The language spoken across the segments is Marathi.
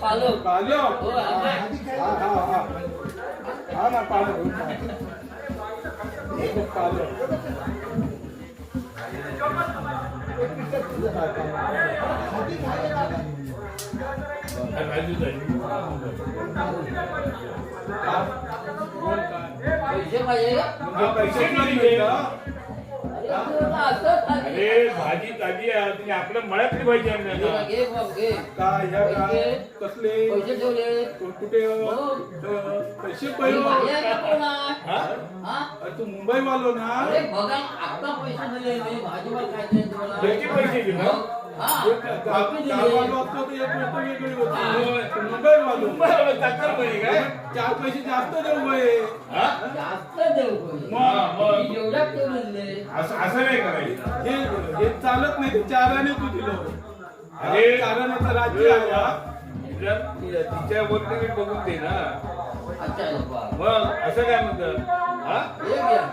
पालक पालक हो हा ना पालक पालक पैसे पाहिजे पैसे अरे भाजी ताजी आहे तुम्ही आपल्या मळ्यातली भाजी आणणार घे बाप घे काय ह्या काय कसले पैसे ठेवले कुठे पैसे कोण तू मुंबई वालो ना अरे बघा आता पैसे दिले मी भाजीवर काय दिले तुम्हाला किती पैसे दिले गावालो असतो तर एक गोष्ट वेगळी होती मुंबई वालो काय चार पैसे जास्त देऊ गए जास्त देऊ मग जेवढ्यात ते म्हणले असं नाही करायचं हे चालत नाही ते चाराने तू दिलं अरे चाराने राज्य आहे तिच्यावरती मी बघून दे ना अच्छा मग असं काय म्हणतं हा हे घ्या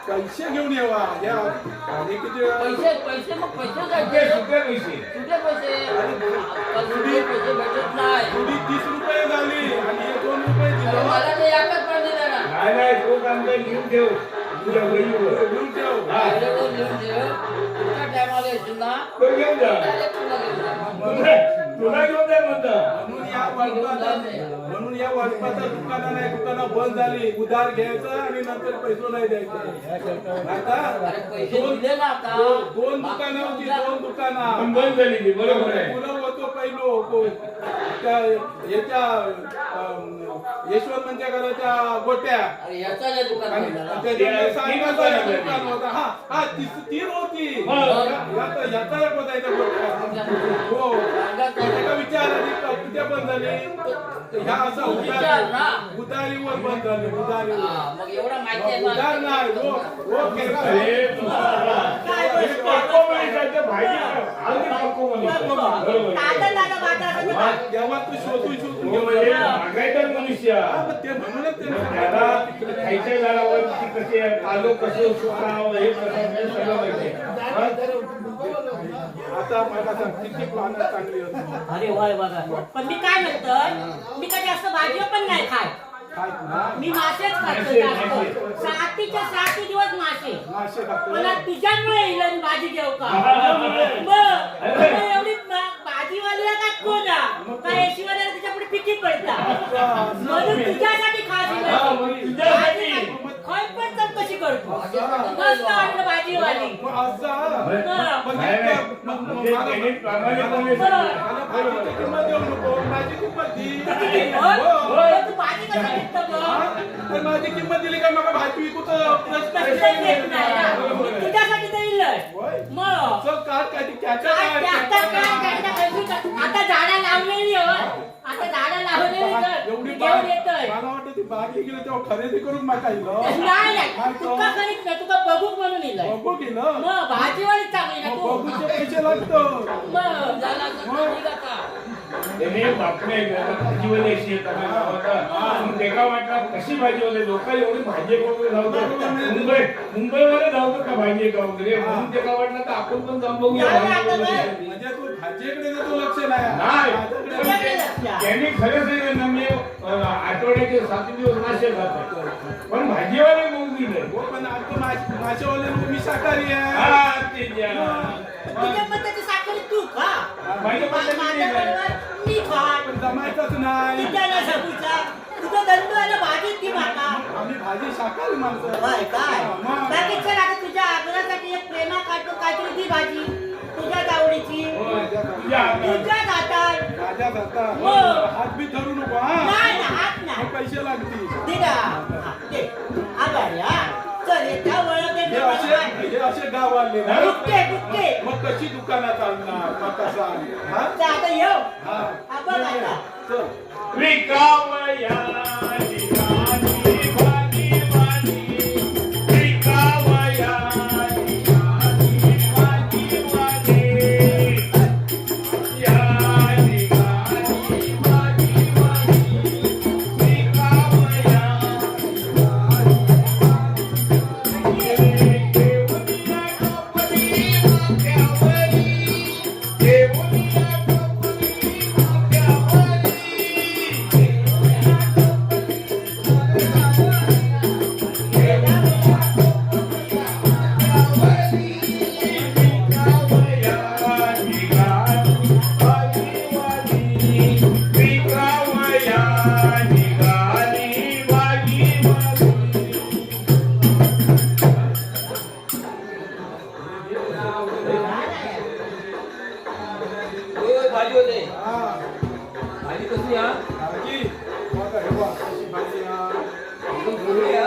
पैसे घेऊन येवा या आणि किती पैसे पैसे मग पैसे सुटे जायचे सुटे पैसे कुठे पैसे कुठे पैसे भेटत नाही थोडी 30 रुपये झाली आणि हे 2 रुपये अरे दिले मला ते एकच पण दिला ना नाही नाही तो काम काय घेऊन ठेव तुझ्या वहीवर घेऊन ठेव माझ्याकडे लिहून ठेव तुझ्या टायमाला येशील ना तो घेऊन जा डायरेक्ट तुला घेऊन जा. तुला घेऊन जा म्हणतं म्हणून या वाटपाचा दुकानं बंद झाली उधार घ्यायचं आणि नंतर पैसे नाही द्यायचं आता अरे पैसे दिले ना आता दोन दुकानं होती दोन दुकानं पण बंद झाली ती बरोबर आहे मुलं होतो पहिलो त्या याच्या यशवंत घराच्या गोट्या अरे याचा जे दुकान आणि झाला त्याच्यामध्ये सायकलचं दुकान होतं. हा तीन होती याचा एक होता इथे गोट्या हो त्याला विचार कुठे बंद झाली ह्या असं उधारीवर बंद झाले उधारीवर मग एवढं माहिती आहे उधार नाही हो अरे तेव्हा तू शोधून मनुष्य ते म्हणूनच त्याला खायच्या झाडावर कसे आलो कसं शोधावं हे कसं सगळं माहिती आता मला सांग किती प्लॅन चांगली होती अरे वाय बघा पण मी काय म्हणतोय मी कधी असं भाजी पण नाही खाय काय तुला मी मासेच खातो जास्त सातीच्या 7 दिवस मासे मासे खातो मला तुझ्यामुळे येईल भाजी देऊ का मग एवढी भाजीवाल्याला काय कोण काय एसी वाल्याला त्याच्यापुढे पिकी पडता म्हणून तुझ्यासाठी खास खाय पण चौकशी करतो मस्त वाटलं भाजीवाली किंमत देऊ नको माझी किंमत तू भाजी कसं विकतो मग? माझी किंमत दिली का मग भाजी विकू प्रश्नच येत नाही ना. मी तुझ्यासाठी तर इल्लय मग आता झाडा लावलेली हो आता झाडा लावलेली एवढी घेऊन येतोय मला वाटतं ती बागी गेली तेव्हा खरेदी करून माका नाही तुका खरीच नाही तुका बघूक म्हणून इलय बघू गेलं मग भाजीवाली चांगली ना तू बघूचे पैसे लागतो मग झाला ठीक आता तेका वाटला कशी भाजी वगैरे लोक एवढी भाजी वगैरे धावतात मुंबईमध्ये धावतात का भाजी का वगैरे म्हणून तेका वाटलं तर आपण पण जाऊन बघूया म्हणजे तू भाजीकडे तो लक्ष नाही त्यांनी खरं सांगितलं मी आठवड्याचे 7 दिवस मासे खातात पण भाजीवाले मग दिले हो पण आता माझ्यावाले मी शाकाहारी आहे तुझ्या पद्धती साखर तू खा माझ्या पद्धतीने माझ्या बरोबर मी खाय पण जमायचंच नाही तुझ्याला सबूचा तुझं दंडवाला भाजी ती माका आम्ही भाजी शाकाहारी माणसं होय काय मग. बाकी चल आता तुझ्या आग्रहासाठी एक प्रेमा काढतो काहीतरी ती भाजी तुझ्या आवडीची तुझ्या हातात राजा जाता हो. हात बी धरू नको नाही ना हात नाही पैसे लागतील दिला दे आभारी हा चल येत्या वळत हे असे गाव आले ना बुक्के बुक्के मग कशी दुकानात आणणार मग कसा आणणार आता येऊ हा हा बघ आता चल रिकावया रिकामी भाजी भाजी रिकावया रिकामी भाजी भाजी या रिकामी भाजी भाजी रिकावया देवनिया कपडी माथ्यावरी देवनिया कपडी माथ्यावरी निघाली भाजी वाली. भाजी होते हा भाजी कसली हा भाजी बघा हे बघ कशी भाजी हा एकदम गोडी हा.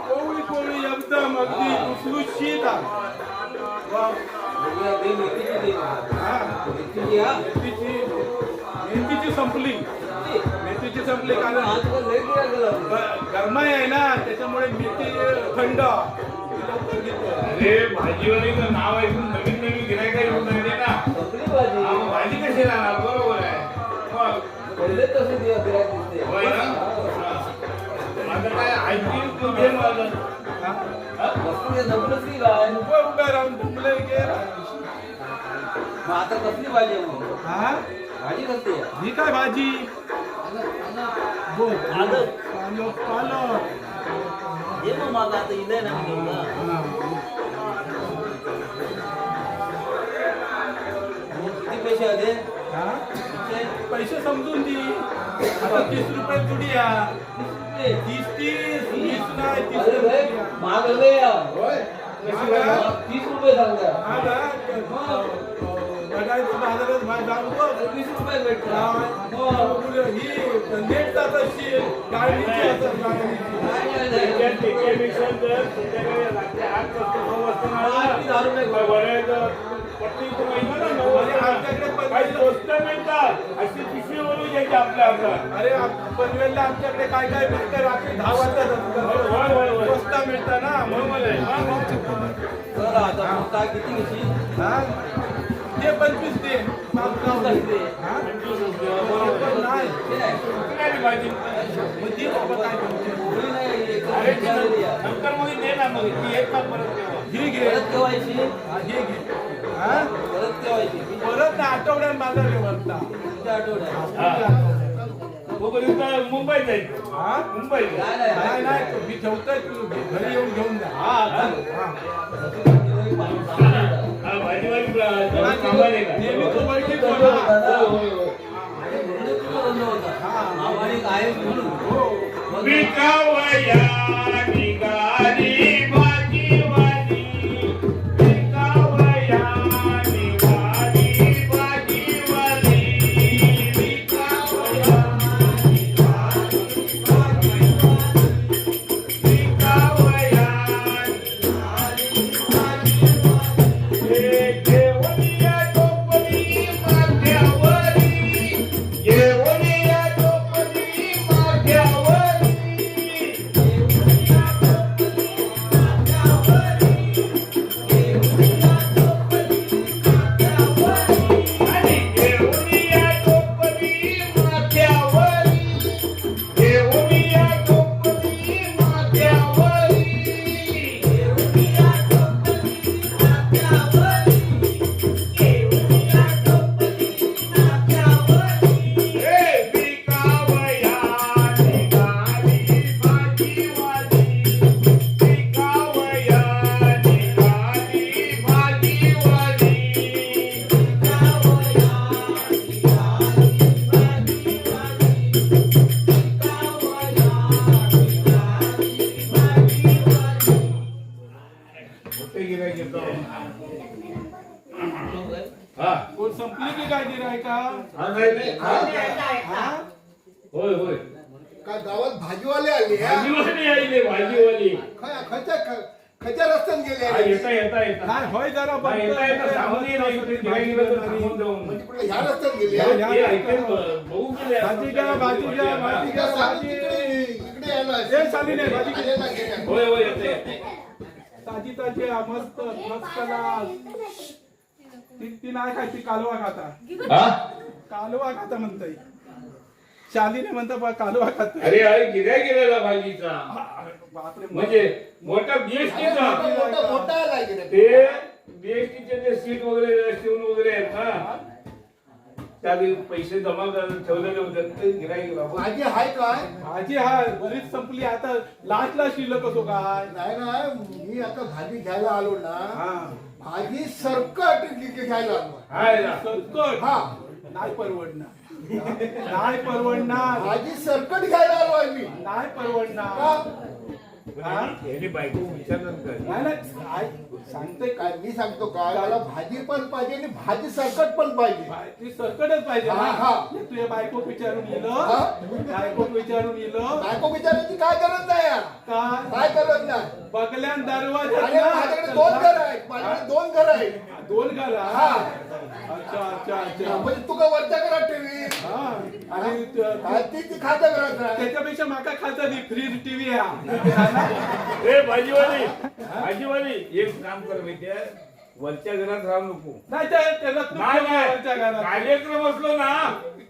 कोवळी कोवळी एकदम अगदी लुसलुशीत आहे. वा. बघूया, ते मेथीची दे. हा मेथीची हा. मेथीची संपली किती? मेथीची संपली कारण आज पण लय गिऱ्हाईक झालं. गरमाई आहे ना त्याच्यामुळे मेथी थंड लवकर घेतो. अरे भाजीवालीचं नाव ऐकून नवीन नवीन गिरायका येऊन राहिले ना. संपली भाजी. हा, मग भाजी कशी राहणार? बरोबर आहे. मग पहिले तसे गिऱ्हाईक दिसते. होय ना? हा. आता काय ऐकतील तुझे माझं. हा? हा? वस्तू हे जमलंच की काय? उभं उभं राहून तुमले गेला. मग आता कसली भाजी आहे मग? हा भाजी कसली आहे? ही काय भाजी बोल पालक. पालक पालक हे मग माझं आता इलंय ना मी घेऊन. हा. किती पैसे आले? हा? किती? पैसे समजून दी आता 30 रुपये जुडी या किती? 30 20 नाही 30 अरे भाई, रुपये महाग आले यार. होय? कशी हा, राहणार? 30 रुपये सांगा. हा ना बघायचं बाजारात बाहेर जाऊ बघ. 20 रुपये भेटतात. हो. ही नेट जात अशी गाडीची असं गाडीची काय नाही त्याच्यात झालं. त्याच्यापेक्षा जर तुमच्याकडे रात्री 8 वाजता 9 वाजता किती दहा रुपये? मिळाला, बरं, पट्टी तर माहिती ना 9 वाजता. आमच्याकडे पण- काही स्वस्त मिळतात अशी पिशवीवरून यायची आपल्या हातात. अरे पनवेलला आमच्याकडे काय काय मिळतं रात्री 10 वाजता होय, होय, होय. स्वस्त मिळतं ना बरोबर आहे. हा, मग. चला आता मग काय किती घेशील? हा? ते 25 दे कसली दे? हा? बरोबर. नाही ते नाही. किती नाही पाहिजे? मग दे बाबा काय करते. पोळी नाही, एक अरे विचारलं द्या. नंतर मध्ये दे ना मग ती एक तास परत ठेवा. ही घे परत केव्हायची? हा, हे घे हा? परत केव्हायची? परत ना आठवड्यात बाजार आहे वरता पुढच्या आठवड्यात. हा. तोपर्यंत मुंबईत जाईल. हा? मुंबईत जाईल. नाही, नाही नाही. नाही मी ठेवतोय तू घरी येऊन घेऊन जा हा, चालेल. हा. हा, भाजीवाली कामाला का? नेहमी तो ओळखीत बंद होता. होता ना. होय, होय, होय. म्हणून तुझं बंद होता. आम्हाला आहे म्हणून. हो बंद विकावया निघाली भाजीवाली. विकावया निघाली भाजीवाली. विकावया निघाली भाजीवाली. विकावया निघाली भाजीवाली. घेऊनिया टोपली माथ्यावरी. घेऊनिया टोपली माथ्यावरी. आणि घेऊनिया टोपली माथ्यावरी. घेऊनिया टोपली माथ्यावरी. घेऊनिया टोपली माथ्यावरी. घेऊनिया टोपली माथ्यावरी. हे विकावया निघाली भाजीवाली. विकावया निघाली भाजीवाली. होते गिऱ्हाईक येतो. हा. कोण संपली की काय गिराय का हा, नाही, नाही. हा? होय होय काय गावात भाजीवाले आले हा? भाजीवाली आली भाजीवाली. खच्या रस्त्यात गेले हा, आहे. येता येता येता नाही होय जरा हा, येता येता सांगून ये नाही इकडे गिऱ्हाईक गेलं तर सांगून देऊन. म्हणजे कुठे ह्या रस्त्यात गेले हो, आहे? या- हे ऐकेल बघू गेले भाजी घ्या भाजी घ्या भाजी तिकडे घ्या साली भाजी इकडे यायला ए, साली नाही, भाजी घे. आलेला गेल्या. होय होय येते येते. ताजी ताजी आहे, मस्त मस्त लाल. ती नाही खायची कालवा खाता हा? कालवा खाता म्हणताय शालीने म्हणता बा कालवा खाता अरे अरे गिऱ्हाईक गेलेला भाजीचा बापरे म्हणजे मोठा बीएसटीचा मोठा मोठा आला गेला. ते बीएसटीचे जे सीट वगैरे ठेवून वगैरे आहेत ना त्यावेळी पैसे जमा करून ठेवलेले होते ते गिऱ्हाईक बाबा. भाजी हाय काय भाजी हा बरीच संपली आता लास्टला शिल्लक असो काय नाही ना मी आता भाजी घ्यायला आलो ना हा भाजी सरकट घ्यायला आलो हाय ना. सकट हा नाही परवडणार नाही परवडणार, भाजी सरकट घ्यायला आलो आहे मी नाही परवडणार. का? हा? याची बायको विचारलं काय नाही नाही, काय सांगतोय काय? काय मी सांगतो का त्याला भाजी पण पाहिजे आणि भाजी सरकट पण पाहिजे. ती सरकटच पाहिजे हा, ना. हा. हे तुझ्या बायको विचारून हा? येलं, बायको विचारून येलं. बायको विचारायची काय गरज नाही यार. काय काय गरज नाही. बगल्यान अरे दरवाजा माझ्याकडे 2 घर आहेत, माझ्याकडे 2 घर आहेत. 2 घर हा. अच्छा अच्छा अच्छा. म्हणजे तू का वरच्या घरात ठेवी हा. आणि ती खात्या घरात राह. त्याच्यापेक्षा माका खाता ती फ्रीज टीव्ही आहे. ए भाजीवाली एक काम कर माहितीये वरच्या घरात राहू नको नाही त्याला नाही वरच्या नाही घरात. कार्यक्रम असलो ना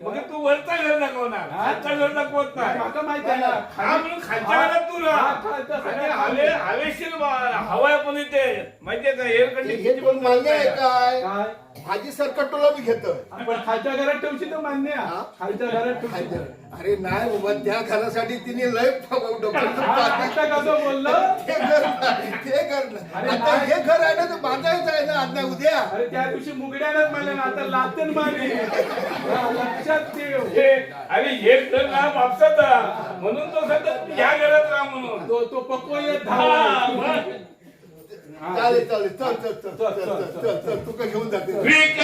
मग तू वरचा घर दाखवणार खालचा घर दाखवत नाही माका माहिती आहे ना. हा म्हणून खालच्या घरात तू हा, खालचं राह सगळं आणि हवेशीर हवा पण इथे माहितीये का एअर हे कंडिशन पण मान्य आहे काय काय भाजी सरकट तुला मी घेतोय. पण खालच्या घरात ठेवशी तर मान्य आहे. हा? खालच्या घरात ठेवशी. अरे नाही बाबा त्या घरासाठी तिने लय आता कसं बोललं? ते घर नाही, ते घर नाही. अरे आता नाही. हे घर आहे ना ते बांधायचं आहे ना आज नाही उद्या. अरे त्या दिवशी मुगड्यानच मला ना आता लातन मारली. हा, लक्षात ठेव. अरे हे घर ना बापसाचा म्हणून तो सतत ह्या घरात राहा म्हणून तो पक्को येत हा, धाव. मग. चालेल चालेल चल चल चल चल चल चल चल तू का घेऊन जाते ठीक